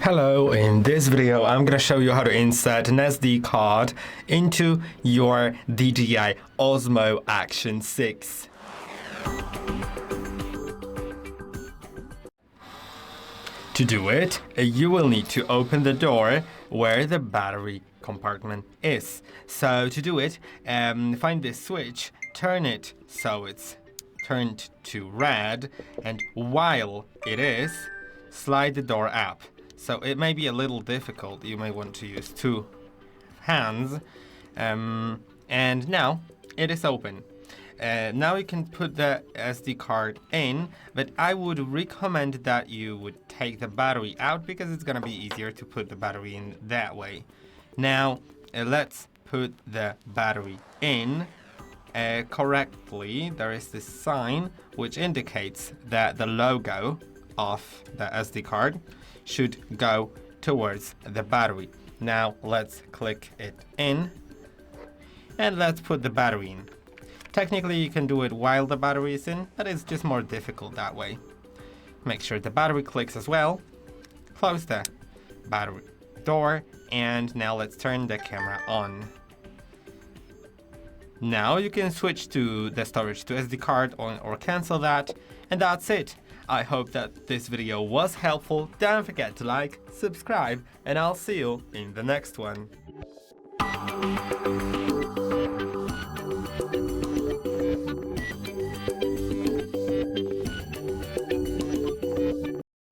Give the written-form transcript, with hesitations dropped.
Hello, in this video I'm going to show you how to insert an SD card into your DJI Osmo Action 6. To do it, you will need to open the door where the battery compartment is. So to do it, find this switch, turn it so it's turned to red, and while it is, slide the door up. So it may be a little difficult. You may want to use two hands. And now it is open. Now you can put the SD card in, but I would recommend that you would take the battery out because it's going to be easier to put the battery in that way. Now let's put the battery in correctly. There is this sign which indicates that the logo of the SD card should go towards the battery. Now let's click it in and let's put the battery in. Technically you can do it while the battery is in, but it's just more difficult that way. Make sure the battery clicks as well. Close the battery door, and now let's turn the camera on. Now you can switch to the storage to SD card or cancel that, and that's it. I hope that this video was helpful. Don't forget to like, subscribe, and I'll see you in the next one.